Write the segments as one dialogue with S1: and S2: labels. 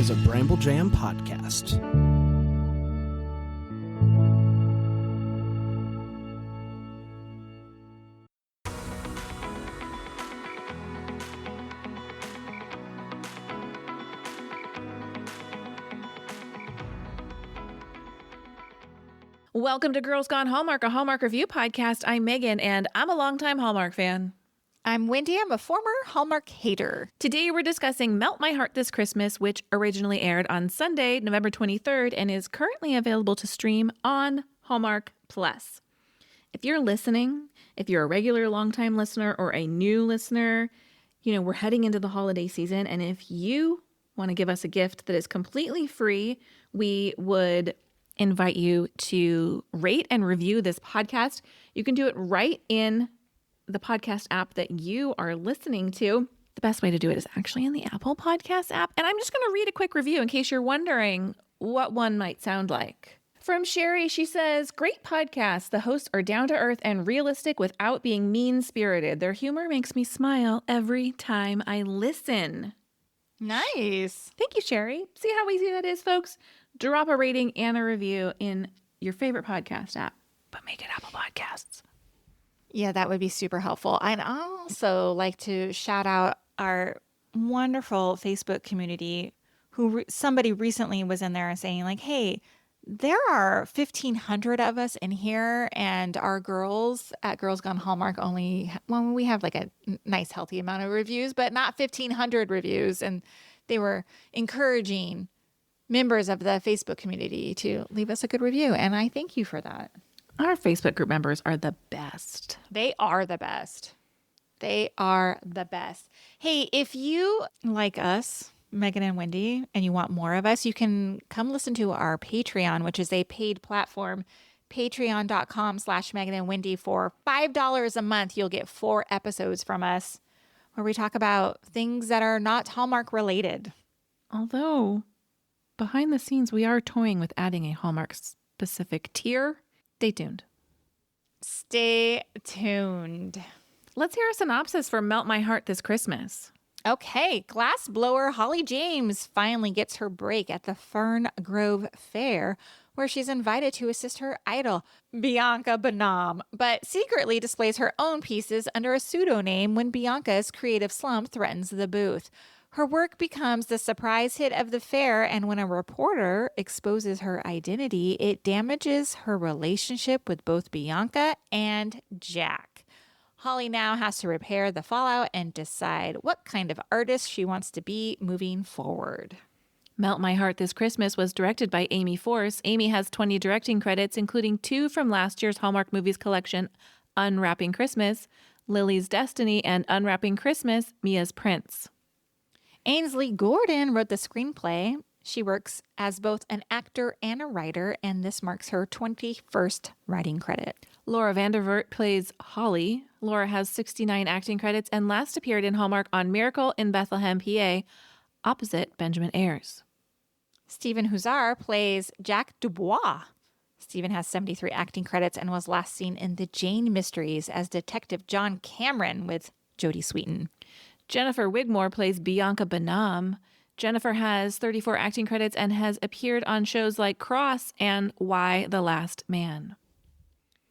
S1: is a Bramble Jam podcast.
S2: Welcome to Girls Gone Hallmark, a Hallmark review podcast. I'm Megan, and I'm a longtime Hallmark fan.
S3: I'm Wendy. I'm a former Hallmark hater.
S2: Today we're discussing Melt My Heart This Christmas, which originally aired on Sunday, November 23rd, and is currently available to stream on Hallmark Plus. If you're listening, if you're a regular longtime listener or a new listener, we're heading into the holiday season, and if you want to give us a gift that is completely free, we would invite you to rate and review this podcast. You can do it right in the podcast app that you are listening to. The best way to do it is actually in the Apple Podcast app. And I'm just going to read a quick review in case you're wondering what one might sound like. From Sherry, she says, "Great podcast. The hosts are down to earth and realistic without being mean-spirited. Their humor makes me smile every time I listen."
S3: Nice.
S2: Thank you, Sherry. See how easy that is, folks? Drop a rating and a review in your favorite podcast app, but make it Apple Podcasts.
S3: Yeah, that would be super helpful. I'd also like to shout out our wonderful Facebook community who somebody recently was in there saying like, hey, there are 1,500 of us in here, and our girls at Girls Gone Hallmark we have like a nice healthy amount of reviews, but not 1,500 reviews. And they were encouraging members of the Facebook community to leave us a good review. And I thank you for that.
S2: Our Facebook group members are the best.
S3: They are the best. They are the best. Hey, if you like us, Megan and Wendy, and you want more of us, you can come listen to our Patreon, which is a paid platform, patreon.com/Megan and Wendy. For $5 a month, you'll get 4 episodes from us where we talk about things that are not Hallmark related.
S2: Although, behind the scenes, we are toying with adding a Hallmark-specific tier. Stay tuned.
S3: Stay tuned.
S2: Let's hear a synopsis for Melt My Heart This Christmas.
S3: Okay, glassblower Holly James finally gets her break at the Fern Grove Fair, where she's invited to assist her idol, Bianca Bonham, but secretly displays her own pieces under a pseudonym when Bianca's creative slump threatens the booth. Her work becomes the surprise hit of the fair, and when a reporter exposes her identity, it damages her relationship with both Bianca and Jack. Holly now has to repair the fallout and decide what kind of artist she wants to be moving forward.
S2: Melt My Heart This Christmas was directed by Amy Force. Amy has 20 directing credits, including 2 from last year's Hallmark Movies collection, Unwrapping Christmas, Lily's Destiny, and Unwrapping Christmas, Mia's Prince.
S3: Ainsley Gordon wrote the screenplay. She works as both an actor and a writer, and this marks her 21st writing credit.
S2: Laura Vandervoort plays Holly. Laura has 69 acting credits and last appeared in Hallmark on Miracle in Bethlehem, PA, opposite Benjamin Ayres.
S3: Stephen Huszar plays Jack Dubois. Stephen has 73 acting credits and was last seen in The Jane Mysteries as Detective John Cameron with Jodie Sweetin.
S2: Jennifer Wigmore plays Bianca Bonham. Jennifer has 34 acting credits and has appeared on shows like Cross and Why the Last Man.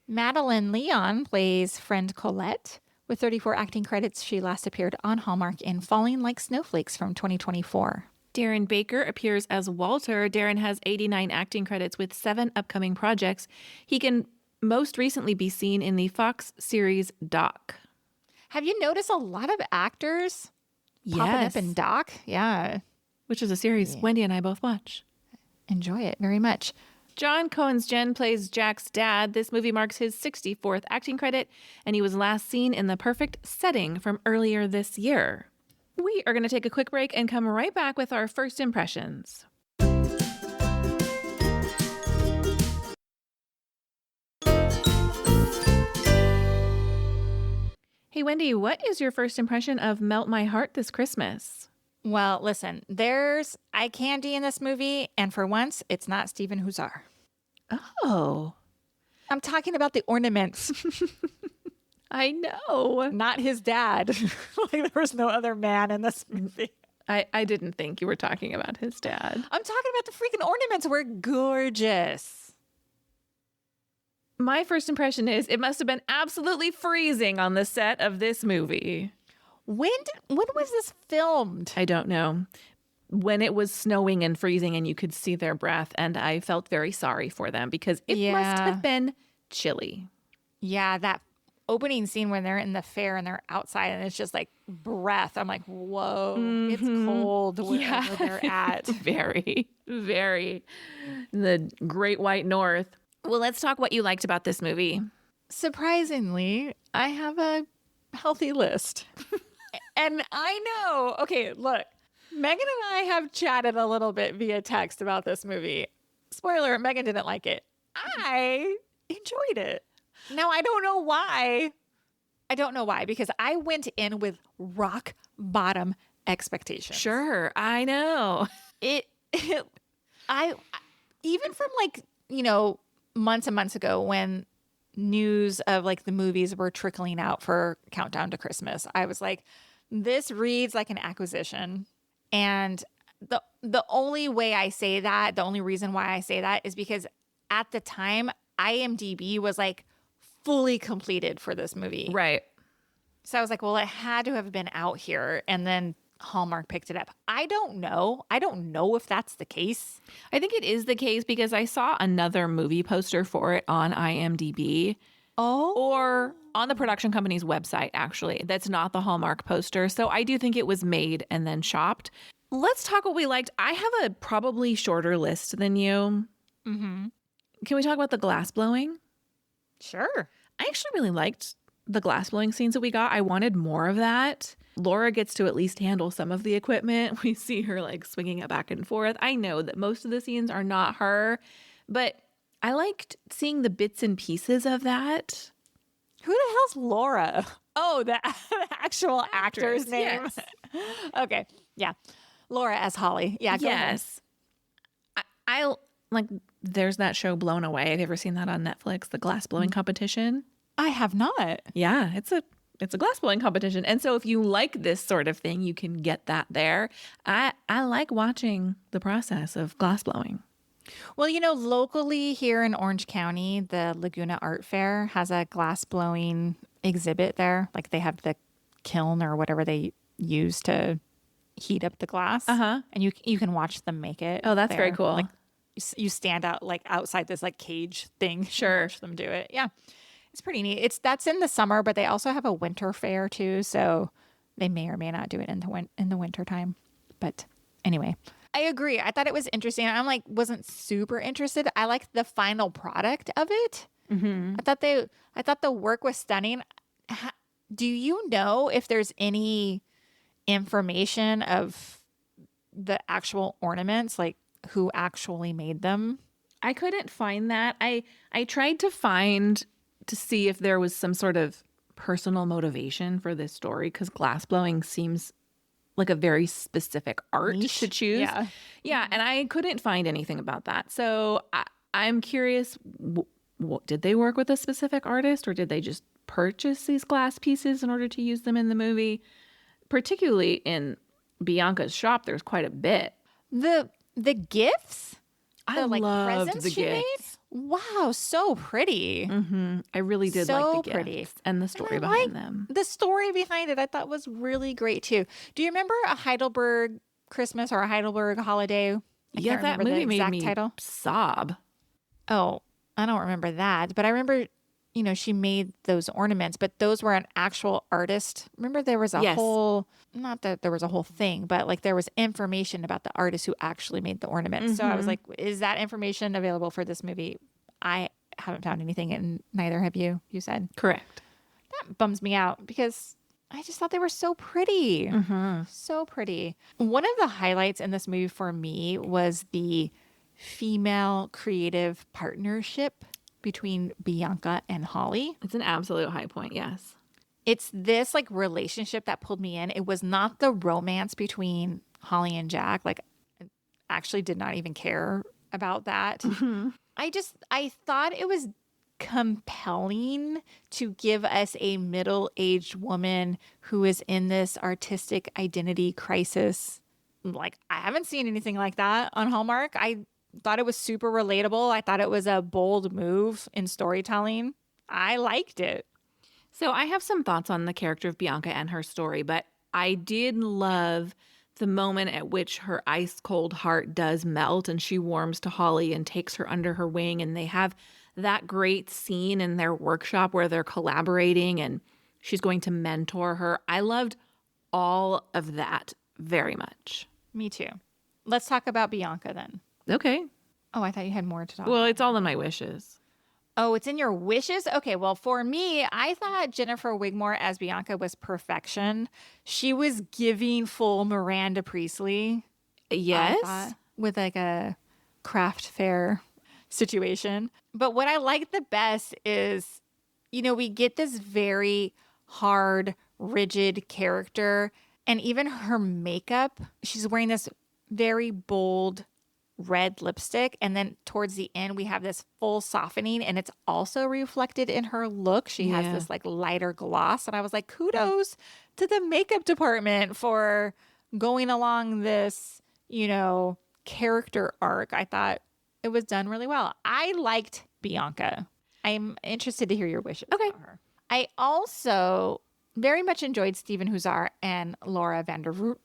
S3: Madeline Leon plays friend Colette. With 34 acting credits, she last appeared on Hallmark in Falling Like Snowflakes from 2024.
S2: Darren Baker appears as Walter. Darren has 89 acting credits with 7 upcoming projects. He can most recently be seen in the Fox series Doc.
S3: Have you noticed a lot of actors popping up in Doc? Yeah.
S2: Which is a series Wendy and I both watch.
S3: Enjoy it very much.
S2: John Cohen's Jen plays Jack's dad. This movie marks his 64th acting credit, and he was last seen in The Perfect Setting from earlier this year. We are going to take a quick break and come right back with our first impressions. Hey, Wendy, what is your first impression of Melt My Heart This Christmas?
S3: Well, listen, there's eye candy in this movie, and for once, it's not Stephen Huszar.
S2: Oh.
S3: I'm talking about the ornaments.
S2: I know.
S3: Not his dad. Like there was no other man in this movie.
S2: I didn't think you were talking about his dad.
S3: I'm talking about the freaking ornaments were gorgeous.
S2: My first impression is it must have been absolutely freezing on the set of this movie.
S3: When was this filmed?
S2: I don't know. When it was snowing and freezing and you could see their breath, and I felt very sorry for them because it must have been chilly.
S3: Yeah, that opening scene when they're in the fair and they're outside and it's just like breath. I'm like, whoa, it's cold wherever they're at.
S2: Very, very. The Great White North. Well, let's talk what you liked about this movie.
S3: Surprisingly, I have a healthy list. And I know, okay, look, Megan and I have chatted a little bit via text about this movie. Spoiler, Megan didn't like it. I enjoyed it. Now, I don't know why. Because I went in with rock bottom expectations.
S2: Sure, I know.
S3: I even from like, months and months ago when news of like the movies were trickling out for Countdown to Christmas, I was like, this reads like an acquisition. And the only way I say that, the only reason why I say that is because at the time, IMDb was like fully completed for this movie.
S2: Right.
S3: So I was like, well, it had to have been out here. And then Hallmark picked it up. I don't know if that's the case.
S2: I think it is the case because I saw another movie poster for it on IMDb.
S3: Oh.
S2: Or on the production company's website, actually. That's not the Hallmark poster. So I do think it was made and then shopped. Let's talk what we liked. I have a probably shorter list than you.
S3: Mm-hmm.
S2: Can we talk about the glass blowing?
S3: Sure.
S2: I actually really liked the glass blowing scenes that we got. I wanted more of that. Laura gets to at least handle some of the equipment. We see her like swinging it back and forth. I know that most of the scenes are not her, but I liked seeing the bits and pieces of that.
S3: Who the hell's Laura? Oh, the actual actor's name.
S2: Yes.
S3: Okay. Yeah. Laura as Holly. Yeah. Go ahead.
S2: Yes. I like, there's that show Blown Away. Have you ever seen that on Netflix? The glass blowing competition?
S3: I have not.
S2: Yeah, it's a glass blowing competition. And so if you like this sort of thing, you can get that there. I like watching the process of glass blowing.
S3: Well, locally here in Orange County, the Laguna Art Fair has a glass blowing exhibit there. Like they have the kiln or whatever they use to heat up the glass.
S2: Uh-huh.
S3: And you can watch them make it.
S2: Oh, that's
S3: there.
S2: very cool.
S3: Like you stand out like outside this like cage thing.
S2: Sure.
S3: Watch them do it. Yeah. It's pretty neat. That's in the summer, but they also have a winter fair too. So they may or may not do it in the winter time. But anyway, I agree. I thought it was interesting. I'm like, wasn't super interested. I liked the final product of it.
S2: Mm-hmm.
S3: I thought the work was stunning. Do you know if there's any information of the actual ornaments, like who actually made them?
S2: I couldn't find that. I tried to see if there was some sort of personal motivation for this story because glass blowing seems like a very specific art
S3: Niche.
S2: to choose.
S3: Yeah.
S2: Yeah, and I couldn't find anything about that. So I'm curious, did they work with a specific artist or did they just purchase these glass pieces in order to use them in the movie? Particularly in Bianca's shop, there's quite a bit.
S3: The gifts?
S2: I
S3: The
S2: loved
S3: presents
S2: the
S3: she made?
S2: gifts.
S3: Wow, so pretty.
S2: Mm-hmm. I really did
S3: So
S2: like the
S3: pretty.
S2: gifts and the story
S3: And I
S2: behind
S3: like
S2: them.
S3: The story behind it I thought was really great too. Do you remember a Heidelberg Christmas or a Heidelberg holiday? I
S2: Yeah,
S3: can't
S2: that
S3: remember the
S2: movie made
S3: exact
S2: me
S3: title.
S2: sob.
S3: Oh, I don't remember that, but I remember, she made those ornaments, but those were an actual artist. Remember there was a
S2: Yes.
S3: whole, not that there was a whole thing, but like there was information about the artist who actually made the ornaments. So I was like, is that information available for this movie? I haven't found anything and neither have you, you said.
S2: Correct.
S3: That bums me out because I just thought they were so pretty.
S2: Mm-hmm.
S3: So pretty. One of the highlights in this movie for me was the female creative partnership between Bianca and Holly.
S2: It's an absolute high point, yes.
S3: It's this like relationship that pulled me in. It was not the romance between Holly and Jack. Like, I actually did not even care about that.
S2: Mm-hmm.
S3: I thought it was compelling to give us a middle-aged woman who is in this artistic identity crisis like, I haven't seen anything like that on Hallmark. I thought it was super relatable. I thought it was a bold move in storytelling. I liked it.
S2: So I have some thoughts on the character of Bianca and her story, but I did love the moment at which her ice cold heart does melt and she warms to Holly and takes her under her wing. And they have that great scene in their workshop where they're collaborating and she's going to mentor her. I loved all of that very much.
S3: Me too. Let's talk about Bianca then.
S2: Okay.
S3: Oh, I thought you had more to talk
S2: Well,
S3: about.
S2: it's all in my wishes.
S3: Oh, it's in your wishes? Okay, well, for me, I thought Jennifer Wigmore as Bianca was perfection. She was giving full Miranda Priestley.
S2: Yes.
S3: I thought, with like a craft fair situation. But what I like the best is, we get this very hard, rigid character. And even her makeup, she's wearing this very bold red lipstick. And then towards the end, we have this full softening. And it's also reflected in her look. She has this like lighter gloss. And I was like, kudos to the makeup department for going along this, character arc. I thought it was done really well. I liked Bianca. I'm interested to hear your wishes about her. I also very much enjoyed Stephen Huszar and Laura Vandervoort.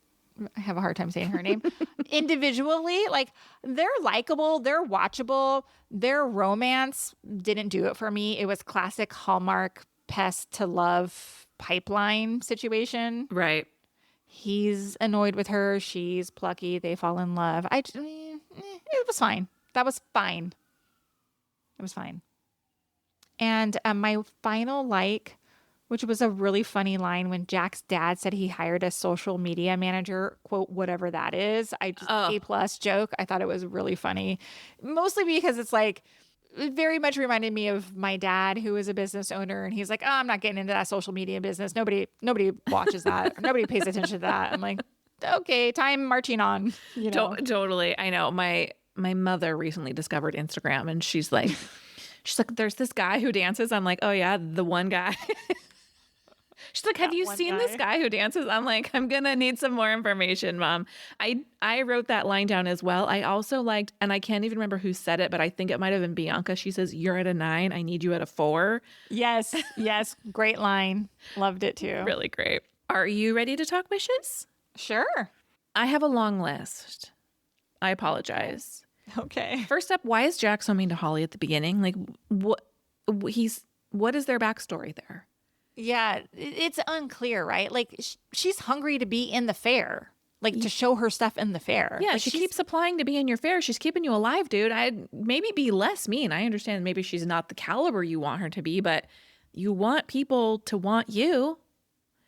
S3: I have a hard time saying her name. Individually, like, they're likable, they're watchable. Their romance didn't do it for me. It was classic Hallmark pest to love pipeline situation.
S2: Right.
S3: He's annoyed with her. She's plucky. They fall in love. It was fine. That was fine. It was fine. And my final which was a really funny line when Jack's dad said he hired a social media manager, quote, whatever that is. A+ joke. I thought it was really funny, mostly because it's like, it very much reminded me of my dad, who is a business owner. And he's like, oh, I'm not getting into that social media business. Nobody watches that. Nobody pays attention to that. I'm like, okay, time marching on.
S2: Totally. I know. My mother recently discovered Instagram and she's like, there's this guy who dances. I'm like, oh yeah, the one guy. She's like, have you seen this guy who dances? I'm like, I'm going to need some more information, Mom. I wrote that line down as well. I also liked, and I can't even remember who said it, but I think it might have been Bianca. She says, you're at a 9. I need you at a 4.
S3: Yes. Great line. Loved it too.
S2: Really great. Are you ready to talk wishes?
S3: Sure.
S2: I have a long list. I apologize.
S3: Okay.
S2: First up, why is Jack so mean to Holly at the beginning? Like, what is their backstory there?
S3: Yeah, it's unclear, right? Like, she's hungry to be in the fair, like to show her stuff in the fair.
S2: Yeah,
S3: like,
S2: she keeps applying to be in your fair. She's keeping you alive, dude. I'd maybe be less mean. I understand maybe she's not the caliber you want her to be, but you want people to want you.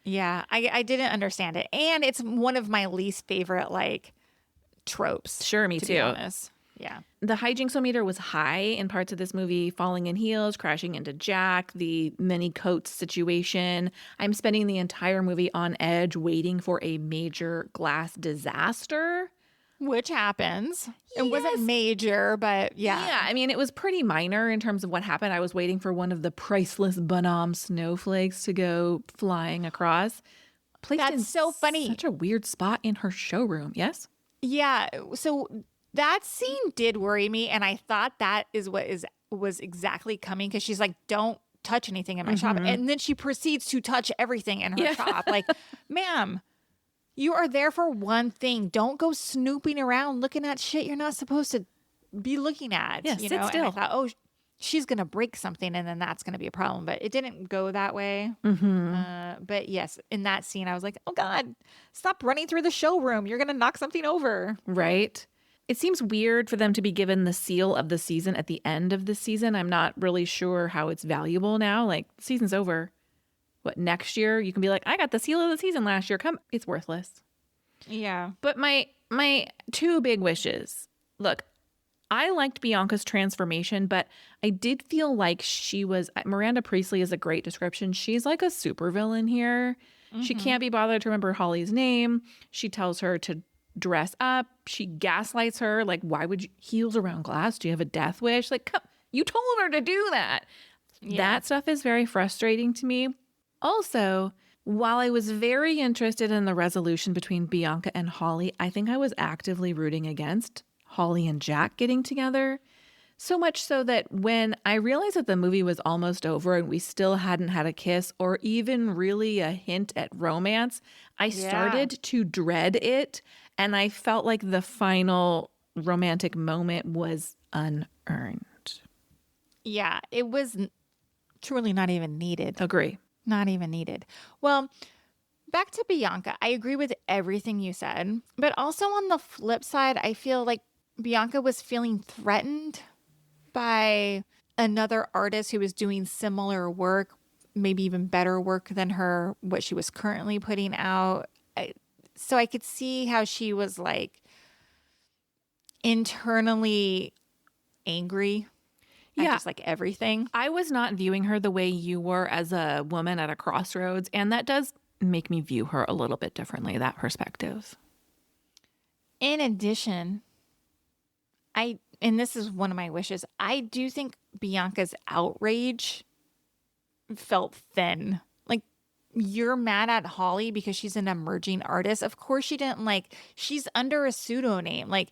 S3: Yeah, I didn't understand it. And it's one of my least favorite, tropes.
S2: Sure, me
S3: to
S2: too.
S3: be honest. Yeah.
S2: The hijinks-o-meter was high in parts of this movie, falling in heels, crashing into Jack, the many coats situation. I'm spending the entire movie on edge waiting for a major glass disaster.
S3: Which happens. It wasn't major, but yeah.
S2: Yeah, I mean, it was pretty minor in terms of what happened. I was waiting for one of the priceless Bonhomme snowflakes to go flying across. Placed in
S3: That's so funny.
S2: Such a weird spot in her showroom. Yes?
S3: Yeah. So that scene did worry me, and I thought that is what was exactly coming, because she's like, don't touch anything in my shop. And then she proceeds to touch everything in her shop. Like, ma'am, you are there for one thing. Don't go snooping around looking at shit you're not supposed to be looking at.
S2: Yeah, sit still.
S3: And I thought, oh, she's going to break something and then that's going to be a problem. But it didn't go that way. But yes, in that scene, I was like, oh God, stop running through the showroom. You're going to knock something over.
S2: Right. It seems weird for them to be given the seal of the season at the end of the season. I'm not really sure how it's valuable now. Like, the season's over. What, next year? You can be like, I got the seal of the season last year. Come, it's worthless.
S3: Yeah.
S2: But my two big wishes. Look, I liked Bianca's transformation, but I did feel like Miranda Priestley is a great description. She's like a supervillain here. She can't be bothered to remember Holly's name. She tells her to dress up. She gaslights her. Like, why would you, heels around glass? Do you have a death wish? Like, come, you told her to do that. Yeah. That stuff is very frustrating to me. Also, While I was very interested in the resolution between Bianca and Holly, I think I was actively rooting against Holly and Jack getting together. So much so that when I realized that the movie was almost over and we still hadn't had a kiss or even really a hint at romance, I started to dread it. And I felt like the final romantic moment was unearned.
S3: Yeah, it was truly not even needed.
S2: Agree.
S3: Not even needed. Well, back to Bianca. I agree with everything you said. But also on the flip side, I feel like Bianca was feeling threatened by another artist who was doing similar work, maybe even better work than her, what she was currently putting out. So I could see how she was like internally angry.
S2: Yeah.
S3: Just like everything.
S2: I was not viewing her the way you were as a woman at a crossroads. And that does make me view her a little bit differently, that perspective.
S3: In addition, and this is one of my wishes, I do think Bianca's outrage felt thin. Like, you're mad at Holly because she's an emerging artist. Of course she didn't she's under a pseudonym. Like,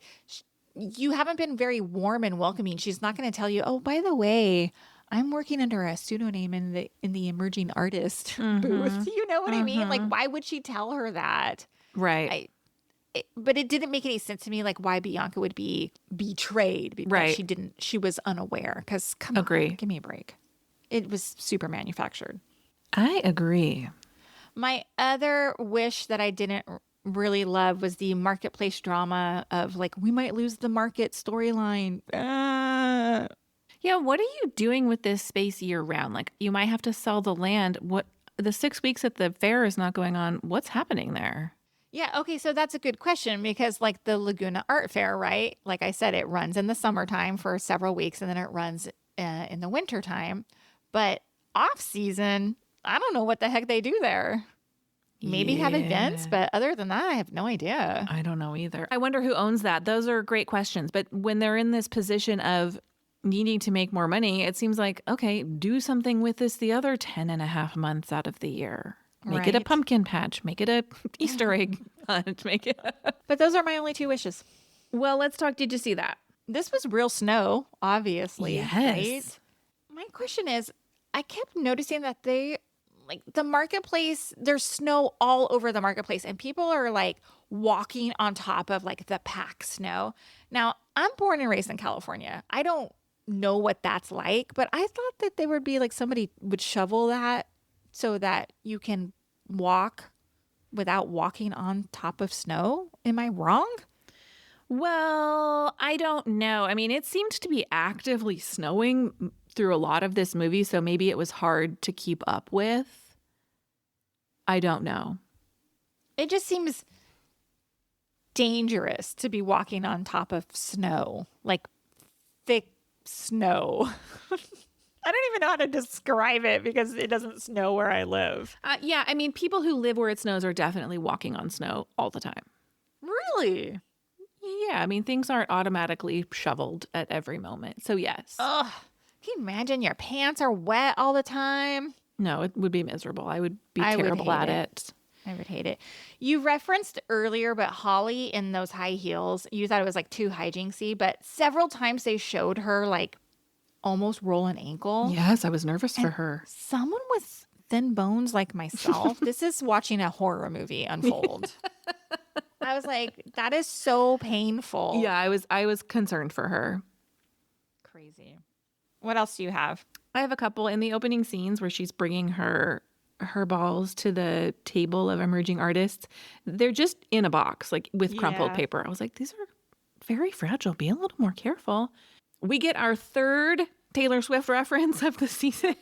S3: you haven't been very warm and welcoming. She's not going to tell you, oh, by the way, I'm working under a pseudonym in the emerging artist booth. You know what I mean? Like, why would she tell her that?
S2: Right.
S3: But it didn't make any sense to me, like why Bianca would be betrayed because she was unaware. Because come on, give me a break. It was super manufactured.
S2: I agree.
S3: My other wish that I didn't really love was the marketplace drama of like, we might lose the market storyline.
S2: Yeah, what are you doing with this space year round? Like, you might have to sell the land. What, the 6 weeks that the fair is not going on, what's happening there?
S3: Yeah, okay, so that's a good question because like the Laguna Art Fair, right? Like I said, it runs in the summertime for several weeks and then it runs in the wintertime. But off season, I don't know what the heck they do there. Maybe have events, but other than that, I have no idea.
S2: I don't know either. I wonder who owns that. Those are great questions. But when they're in this position of needing to make more money, it seems like, okay, do something with this the other 10 and a half months out of the year. Make it a pumpkin patch. Make it a Easter egg hunt. Make it.
S3: But those are my only two wishes.
S2: Well, let's talk. Did you see that?
S3: This was real snow, obviously.
S2: Yes.
S3: Right? My question is, I kept noticing that the marketplace, there's snow all over the marketplace and people are like walking on top of like the packed snow. Now, I'm born and raised in California. I don't know what that's like, but I thought that there would be like somebody would shovel that so that you can walk without walking on top of snow. Am I wrong?
S2: Well, I don't know. I mean, it seemed to be actively snowing through a lot of this movie, so maybe it was hard to keep up with. I don't know.
S3: It just seems dangerous to be walking on top of snow, like thick snow. I don't even know how to describe it because it doesn't snow where I live.
S2: Yeah, I mean, people who live where it snows are definitely walking on snow all the time.
S3: Really?
S2: Yeah, I mean, things aren't automatically shoveled at every moment. So, yes.
S3: Ugh. Can you imagine your pants are wet all the time?
S2: No, it would be miserable. I would be terrible at it.
S3: I would hate it. You referenced earlier, but Holly in those high heels, you thought it was like too hijinksy, but several times they showed her like almost roll an ankle.
S2: Yes, I was nervous for her.
S3: Someone with thin bones like myself, this is watching a horror movie unfold. I was like, that is so painful.
S2: Yeah, I was concerned for her.
S3: Crazy. What else do you have?
S2: I have a couple in the opening scenes where she's bringing her balls to the table of emerging artists. They're just in a box, like with crumpled paper. I was like, these are very fragile. Be a little more careful. We get our third Taylor Swift reference of the season.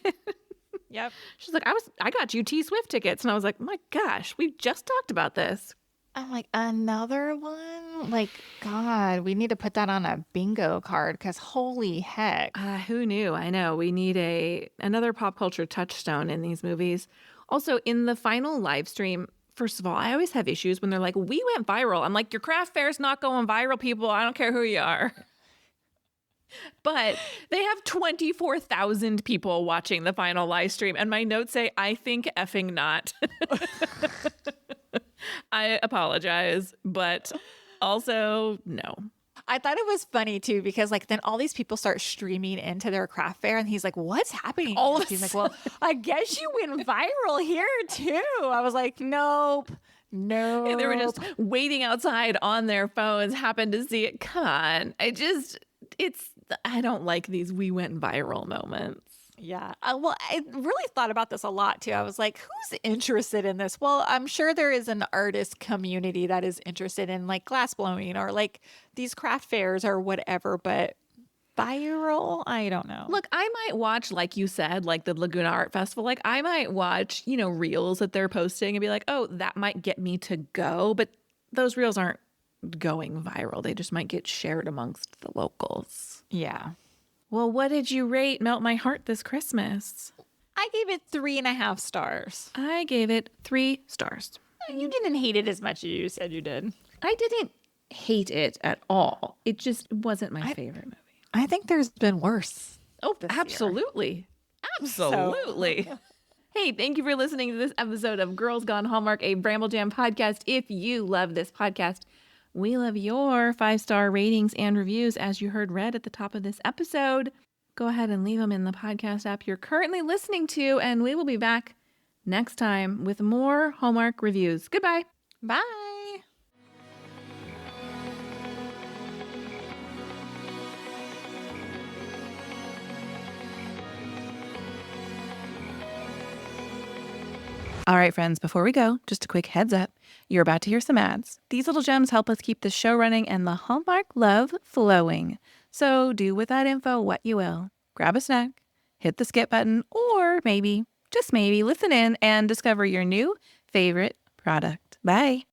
S3: Yep.
S2: She's like, I got you T Swift tickets. And I was like, my gosh, we just talked about this.
S3: I'm like, another one? Like, God, we need to put that on a bingo card because holy heck.
S2: Who knew? I know. We need another pop culture touchstone in these movies. Also, in the final live stream, first of all, I always have issues when they're like, we went viral. I'm like, your craft fair's not going viral, people. I don't care who you are. But they have 24,000 people watching the final live stream. And my notes say, I think effing not. I apologize, but also no.
S3: I thought it was funny too, because like then all these people start streaming into their craft fair and he's like, what's happening?
S2: All of
S3: He's like, well, I guess you went viral here too. I was like, nope. No.
S2: And they were just waiting outside on their phones, happened to see it. Come on. I don't like these we went viral moments.
S3: Yeah. Well, I really thought about this a lot too. I was like, who's interested in this? Well, I'm sure there is an artist community that is interested in like glass blowing or like these craft fairs or whatever, but viral, I don't know.
S2: Look, I might watch, like you said, like the Laguna Art Festival. Like I might watch, reels that they're posting and be like, oh, that might get me to go. But those reels aren't going viral. They just might get shared amongst the locals.
S3: Yeah.
S2: Well, what did you rate Melt My Heart this Christmas?
S3: I gave it 3.5 stars.
S2: I gave it 3 stars.
S3: You didn't hate it as much as you said you did.
S2: I didn't hate it at all. It just wasn't my favorite movie.
S3: I think there's been worse.
S2: Oh, absolutely. Absolutely. Hey, thank you for listening to this episode of Girls Gone Hallmark, a Bramble Jam podcast. If you love this podcast, we love your 5-star ratings and reviews, as you heard read at the top of this episode. Go ahead and leave them in the podcast app you're currently listening to, and we will be back next time with more Hallmark reviews. Goodbye.
S3: Bye.
S2: All right, friends, before we go, just a quick heads up. You're about to hear some ads. These little gems help us keep the show running and the Hallmark love flowing. So do with that info what you will. Grab a snack, hit the skip button, or maybe, just maybe, listen in and discover your new favorite product. Bye.